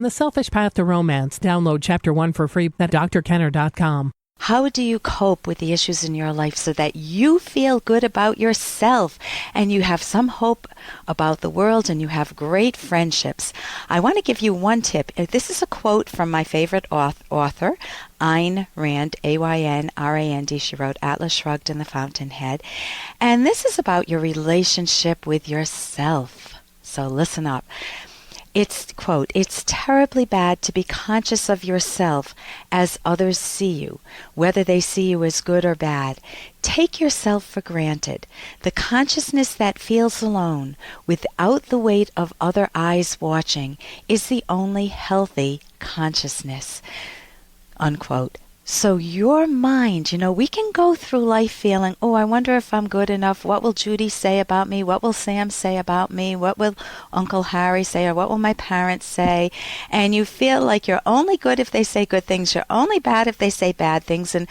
The Selfish Path to Romance. Download Chapter 1 for free at drkenner.com. How do you cope with the issues in your life so that you feel good about yourself and you have some hope about the world and you have great friendships? I want to give you one tip. This is a quote from my favorite author, Ayn Rand, A-Y-N-R-A-N-D. She wrote Atlas Shrugged and The Fountainhead. And this is about your relationship with yourself. So listen up. It's, quote, "It's terribly bad to be conscious of yourself as others see you, whether they see you as good or bad. Take yourself for granted. The consciousness that feels alone, without the weight of other eyes watching, is the only healthy consciousness," unquote. So your mind, we can go through life feeling, oh, I wonder if I'm good enough. What will Judy say about me? What will Sam say about me? What will Uncle Harry say? Or what will my parents say? And you feel like you're only good if they say good things. You're only bad if they say bad things. And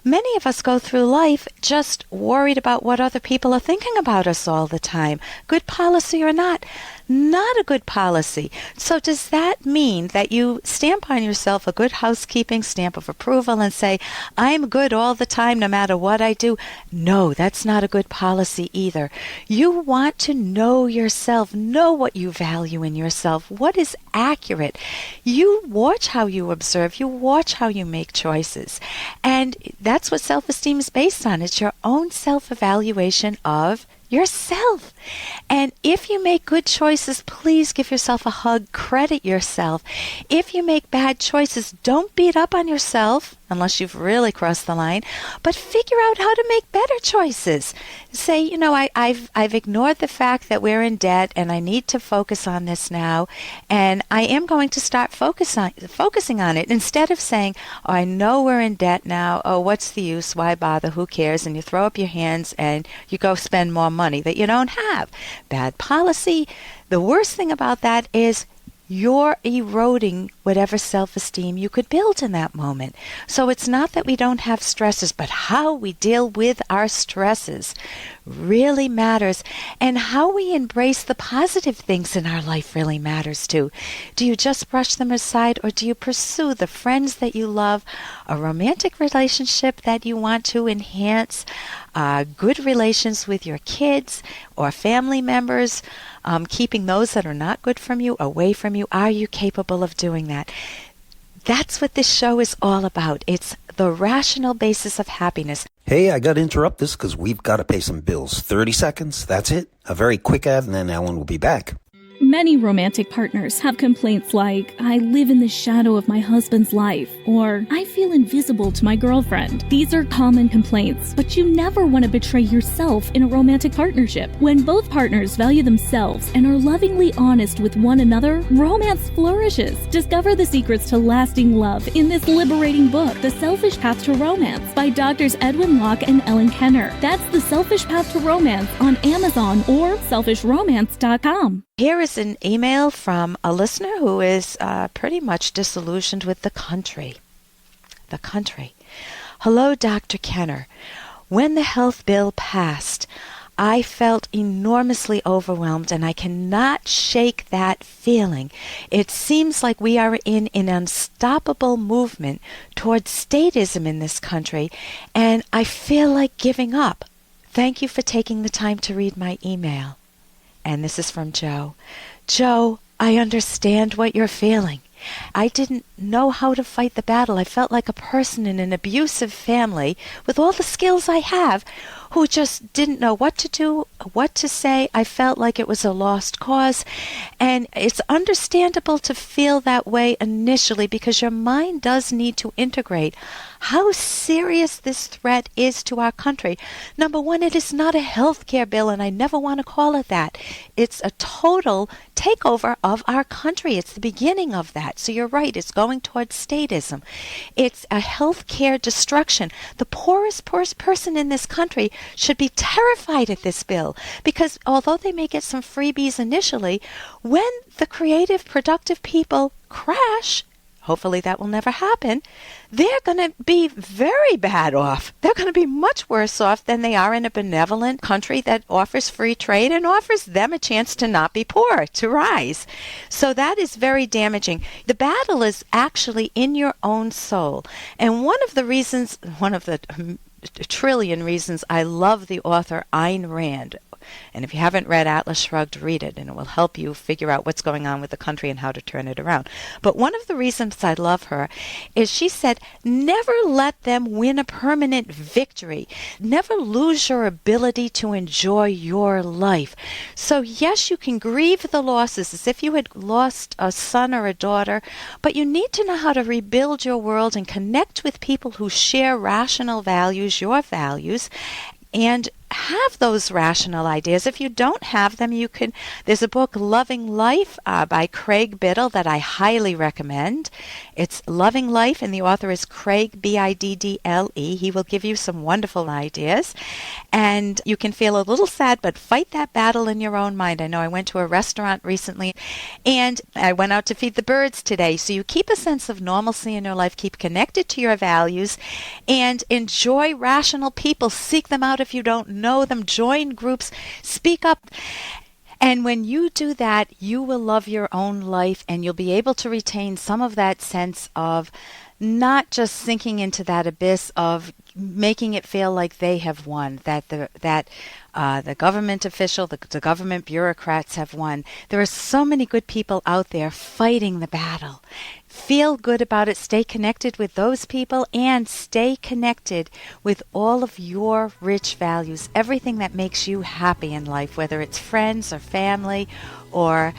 many of us go through life just worried about what other people are thinking about us all the time. Good policy or not. Not a good policy. So does that mean that you stamp on yourself a good housekeeping stamp of approval and say, I'm good all the time no matter what I do? No, that's not a good policy either. You want to know yourself, know what you value in yourself, what is accurate. You watch how you observe, you watch how you make choices. And that's what self-esteem is based on. It's your own self-evaluation of yourself. And if you make good choices, please give yourself a hug, credit yourself. If you make bad choices, don't beat up on yourself, unless you've really crossed the line, but figure out how to make better choices. Say, I've ignored the fact that we're in debt and I need to focus on this now, and I am going to start focusing on it instead of saying, oh, I know we're in debt now, oh, what's the use, why bother, who cares, and you throw up your hands and you go spend more money that you don't have. Bad policy. The worst thing about that is you're eroding whatever self-esteem you could build in that moment. So it's not that we don't have stresses, but how we deal with our stresses really matters. And how we embrace the positive things in our life really matters too. Do you just brush them aside, or do you pursue the friends that you love, a romantic relationship that you want to enhance, good relations with your kids or family members, keeping those that are not good from you away from you? Are you capable of doing that? That's what this show is all about. It's the rational basis of happiness. Hey, I got to interrupt this because we've got to pay some bills. 30 seconds, that's it. A very quick ad, and then Ellen will be back. Many romantic partners have complaints like, I live in the shadow of my husband's life, or I feel invisible to my girlfriend. These are common complaints, but you never want to betray yourself in a romantic partnership. When both partners value themselves and are lovingly honest with one another, romance flourishes. Discover the secrets to lasting love in this liberating book, The Selfish Path to Romance, by Drs. Edwin Locke and Ellen Kenner. That's The Selfish Path to Romance on Amazon or selfishromance.com. Here is an email from a listener who is pretty much disillusioned with the country. The country. Hello, Dr. Kenner. When the health bill passed, I felt enormously overwhelmed, and I cannot shake that feeling. It seems like we are in an unstoppable movement towards statism in this country, and I feel like giving up. Thank you for taking the time to read my email. And this is from Joe. Joe, I understand what you're feeling. I didn't know how to fight the battle. I felt like a person in an abusive family with all the skills I have who just didn't know what to do, what to say. I felt like it was a lost cause. And it's understandable to feel that way initially because your mind does need to integrate how serious this threat is to our country. Number one, it is not a health care bill, and I never want to call it that. It's a total takeover of our country. It's the beginning of that. So you're right, it's going towards statism. It's a health care destruction. The poorest person in this country should be terrified at this bill because although they may get some freebies initially, when the creative, productive people crash, hopefully that will never happen, they're going to be very bad off. They're going to be much worse off than they are in a benevolent country that offers free trade and offers them a chance to not be poor, to rise. So that is very damaging. The battle is actually in your own soul. And one of the trillion reasons I love the author Ayn Rand. And if you haven't read Atlas Shrugged, read it, and it will help you figure out what's going on with the country and how to turn it around. But one of the reasons I love her is she said, never let them win a permanent victory. Never lose your ability to enjoy your life. So yes, you can grieve the losses as if you had lost a son or a daughter, but you need to know how to rebuild your world and connect with people who share rational values, your values, and have those rational ideas. If you don't have them, you can. There's a book, Loving Life, by Craig Biddle, that I highly recommend. It's Loving Life, and the author is Craig, Biddle. He will give you some wonderful ideas. And you can feel a little sad, but fight that battle in your own mind. I know I went to a restaurant recently, and I went out to feed the birds today. So you keep a sense of normalcy in your life, keep connected to your values, and enjoy rational people. Seek them out if you don't know them, join groups, speak up. And when you do that, you will love your own life, and you'll be able to retain some of that sense of not just sinking into that abyss of making it feel like they have won, that the government official, the government bureaucrats have won. There are so many good people out there fighting the battle. Feel good about it. Stay connected with those people, and stay connected with all of your rich values, everything that makes you happy in life, whether it's friends or family, or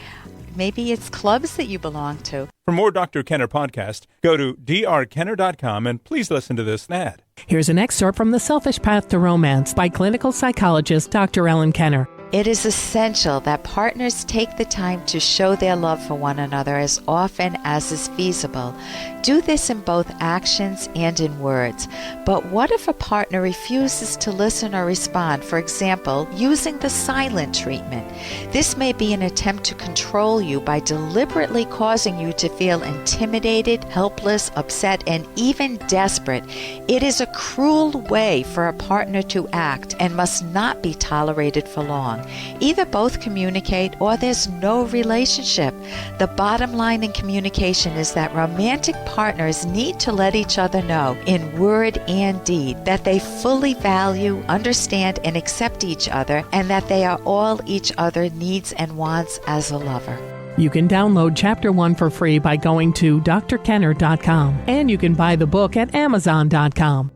maybe it's clubs that you belong to. For more Dr. Kenner podcast, go to drkenner.com and please listen to this ad. Here's an excerpt from The Selfish Path to Romance by clinical psychologist Dr. Ellen Kenner. It is essential that partners take the time to show their love for one another as often as is feasible. Do this in both actions and in words. But what if a partner refuses to listen or respond, for example, using the silent treatment? This may be an attempt to control you by deliberately causing you to feel intimidated, helpless, upset, and even desperate. It is a cruel way for a partner to act and must not be tolerated for long. Either both communicate or there's no relationship. The bottom line in communication is that romantic partners need to let each other know, in word and deed, that they fully value, understand, and accept each other, and that they are all each other's needs and wants as a lover. You can download Chapter 1 for free by going to drkenner.com, and you can buy the book at amazon.com.